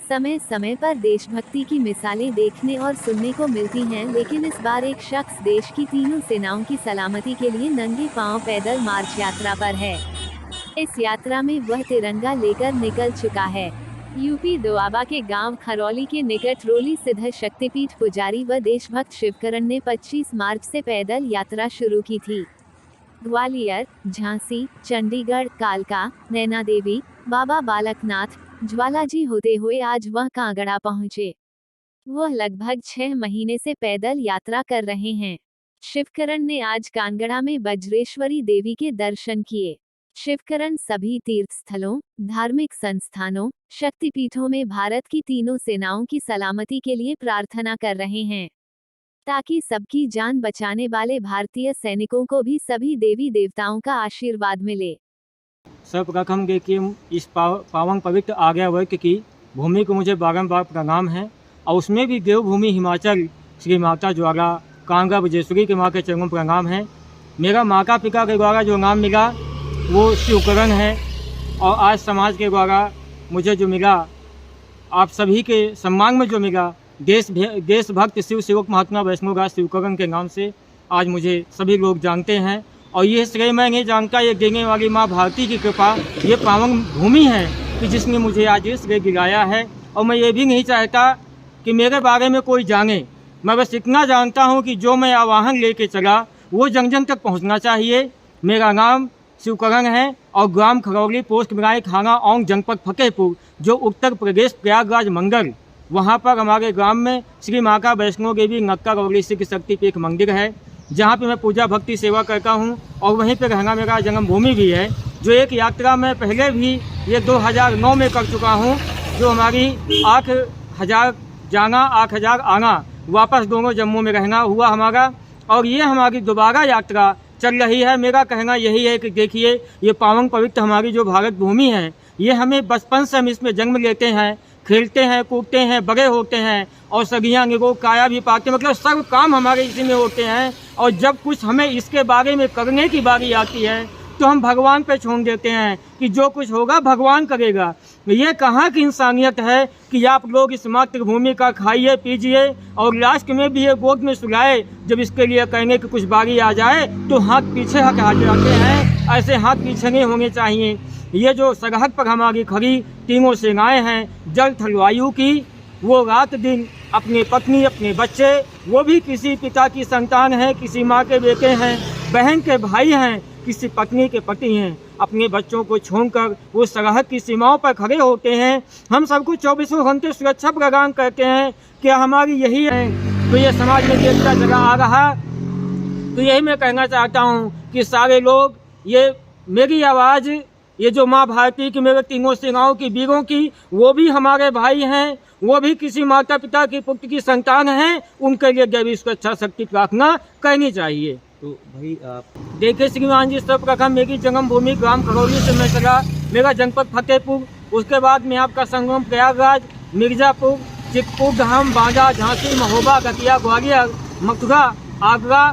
समय समय पर देशभक्ति की मिसालें देखने और सुनने को मिलती हैं, लेकिन इस बार एक शख्स देश की तीनों सेनाओं की सलामती के लिए नंगे पांव पैदल मार्च यात्रा पर है। इस यात्रा में वह तिरंगा लेकर निकल चुका है। यूपी दोआबा के गांव खरौली के निकट रोली सिद्ध शक्तिपीठ पुजारी व देशभक्त शिवकरण ने 25 मार्च से पैदल यात्रा शुरू की थी। ग्वालियर, झांसी, चंडीगढ़, कालका, नैना देवी, बाबा बालकनाथ, ज्वालाजी होते हुए आज वह कांगड़ा पहुंचे। वह लगभग 6 महीने से पैदल यात्रा कर रहे हैं। शिवकरण ने आज कांगड़ा में बज्रेश्वरी देवी के दर्शन किए। शिवकरण सभी तीर्थ स्थलों, धार्मिक संस्थानों, शक्तिपीठों में भारत की तीनों सेनाओं की सलामती के लिए प्रार्थना कर रहे हैं, ताकि सबकी जान बचाने वाले भारतीय सैनिकों को भी सभी देवी देवताओं का आशीर्वाद मिले। सर्वप्रथम देखिए इस पावन पवित्र आज्ञा वर्ग की भूमि को मुझे बारंबार प्रणाम है, और उसमें भी देवभूमि हिमाचल श्री माता द्वारा कांगड़ा बजेश्वरी के माँ के चरणों प्रणाम है। मेरा माता पिता के द्वारा जो नाम मिला वो शिवकरण है, और आज समाज के द्वारा मुझे जो मिला, आप सभी के सम्मान में जो मिला, देशभक्त शिव सेवक महात्मा वैष्णवदास शिवकरण के नाम से आज मुझे सभी लोग जानते हैं। और ये श्रेय मैं नहीं जानता, ये देने वाली माँ भारती की कृपा, ये पावन भूमि है कि जिसने मुझे आज ये श्रेय दिलाया है। और मैं ये भी नहीं चाहता कि मेरे बारे में कोई जाने, मैं बस इतना जानता हूँ कि जो मैं आवाहन लेके चला वो जन जन तक पहुँचना चाहिए। मेरा नाम शिवकरण है और ग्राम खरौली, पोस्ट मिराई, थाना औंग, जनपद फतेहपुर, जो उत्तर प्रदेश प्रयागराज मंगल, वहाँ पर हमारे ग्राम में श्री माता वैष्णो देवी नक्का रौली सिद्ध शक्तिपीठ मंदिर है, जहाँ पे मैं पूजा भक्ति सेवा करता हूँ, और वहीं पे रहना मेरा जन्मभूमि भी है। जो एक यात्रा मैं पहले भी ये 2009 में कर चुका हूँ, जो हमारी 8000 जाना 8000 आना, वापस दोनों जम्मू में रहना हुआ हमारा, और ये हमारी दोबारा यात्रा चल रही है। मेरा कहना यही है कि देखिए ये पावन पवित्र हमारी जो भारत भूमि है, ये हमें बचपन से हम इसमें जन्म लेते हैं, खेलते हैं, कूदते हैं, बड़े होते हैं, और सगियाँ निरोग काया भी पाते, मतलब सब काम हमारे इसी में होते हैं। और जब कुछ हमें इसके बारे में करने की बारी आती है तो हम भगवान पे छोड़ देते हैं कि जो कुछ होगा भगवान करेगा। ये कहाँ की इंसानियत है कि आप लोग इस मातृभूमि का खाइए पीजिए और लास्ट में भी ये गोद में सुलाए, जब इसके लिए कहने की कुछ बारी आ जाए तो हाथ पीछे हटा जाते हैं। ऐसे हाथ पीछे नहीं होने चाहिए। ये जो सरहद पर हमारी खड़ी तीनों सेनाएं हैं, जल थल वायु की, वो रात दिन अपनी पत्नी, अपने बच्चे, वो भी किसी पिता की संतान है, किसी माँ के बेटे हैं, बहन के भाई हैं, किसी पत्नी के पति हैं, अपने बच्चों को छोड़कर वो सरहद की सीमाओं पर खड़े होते हैं। हम सबको 24 घंटे सुरक्षा प्रदान करते हैं। क्या हमारी यही है? तो ये समाज में देखता जगह आ रहा, तो यही मैं कहना चाहता हूँ कि सारे लोग, ये मेरी आवाज़, ये जो माँ भारती की, मेरे तीनों सेनाओं की, वीरों की, वो भी हमारे भाई हैं, वो भी किसी माता पिता की पुत्र की संतान हैं, उनके लिए देवी सुरक्षा शक्ति प्रार्थना करनी चाहिए। तो भाई आप देखिए श्रीमान जी, सर्वप्रथम मेरी जन्मभूमि ग्राम खरौली से मैं चला, मेरा जनपद फतेहपुर, उसके बाद में आपका संगम प्रयागराज, मिर्जापुर, चित्रकूट धाम, बांदा, झांसी, महोबा, गतिया, ग्वालियर, मथुरा, आगरा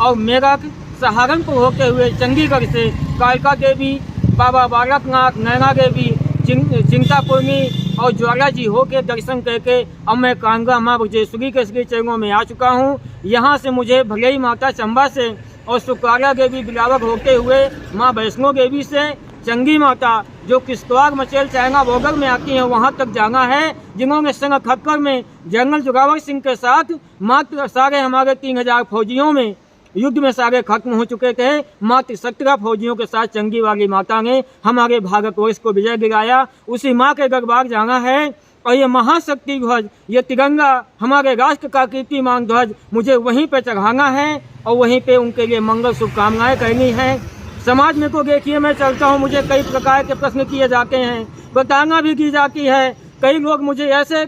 और मेरठ, सहारनपुर होते हुए चंडीगढ़ से कालका देवी, बाबा बालकनाथ, नैना देवी, चिंतापूर्णी और ज्वालाजी होके दर्शन करके अब मैं कांगड़ा माँ बजेश्वरी के श्री चरणों में आ चुका हूँ। यहाँ से मुझे भले ही माता चंबा से और सुकारा देवी बिलावक होते हुए माँ वैष्णो देवी से चंगी माता जो किश्तवाड़, मचेल, चाइना बॉर्डर में आती हैं, वहाँ तक जाना है, जिन्होंने सन 78 में जनरल जोरावर सिंह के साथ मात्र सारे हमारे 3000 फौजियों में युद्ध में सारे खत्म हो चुके थे, मात्र 17 फौजियों के साथ चंगी वाली माता ने हमारे भारतवर्ष को विजय दिलाया। उसी माँ के दरबार जाना है, और ये महाशक्ति ध्वज, ये तिरंगा, हमारे राष्ट्र का कीर्तिमान ध्वज मुझे वहीं पे चढ़ाना है, और वहीं पे उनके लिए मंगल शुभकामनाएं करनी है। समाज में को देखिए मैं चलता हूँ, मुझे कई प्रकार के प्रश्न किए जाते हैं, बताना भी की जाती है। कई लोग मुझे ऐसे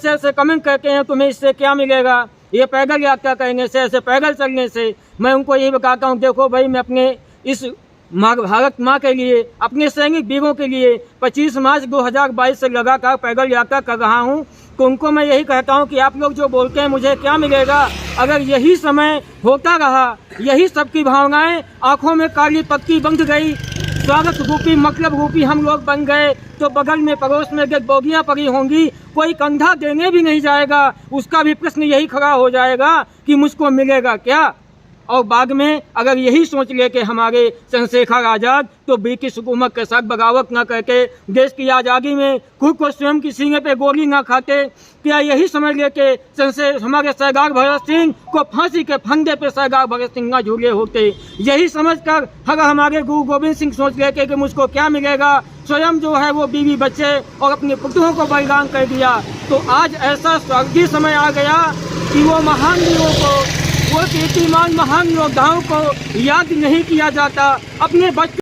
ऐसे कमेंट करते हैं, तुम्हें इससे क्या मिलेगा, ये पैदल यात्रा करने से, ऐसे पैदल चलने से। मैं उनको यही बताता हूँ, देखो भाई, मैं अपने इस भारत माँ के लिए, अपने सैनिक वीरों के लिए 25 मार्च 2022 से लगातार पैदल यात्रा कर रहा हूँ। तो उनको मैं यही कहता हूँ कि आप लोग जो बोलते हैं मुझे क्या मिलेगा, अगर यही समय होता रहा, यही सबकी भावनाएं, आंखों में काली पट्टी बंध गई, स्वागत रूपी मतलब रूपी हम लोग बन गए तो बगल में पड़ोस में बोगियाँ पड़ी होंगी, कोई कंधा देने भी नहीं जाएगा, उसका भी प्रश्न यही खड़ा हो जाएगा कि मुझको मिलेगा क्या। और बाद में अगर यही सोच ले कि हमारे चंद्रशेखर आज़ाद तो ब्रिटिश हुकूमत के साथ बगावत ना करके देश की आज़ादी में खुद को स्वयं की सीने पे गोली ना खाते, क्या यही समझ ले कि हमारे सरदार भगत सिंह को फांसी के फंदे पे सरदार भगत सिंह ना झूले होते। यही समझकर अगर हमारे गुरु गोविंद सिंह सोच लेते कि मुझको क्या मिलेगा, स्वयं जो है वो बीवी बच्चे और अपने पुत्रों को बलिदान कर दिया, तो आज ऐसा स्वर्गीय समय आ गया कि वो महान वीरों को, वो कीर्तिमान महान योद्धाओं को याद नहीं किया जाता। अपने बच्चों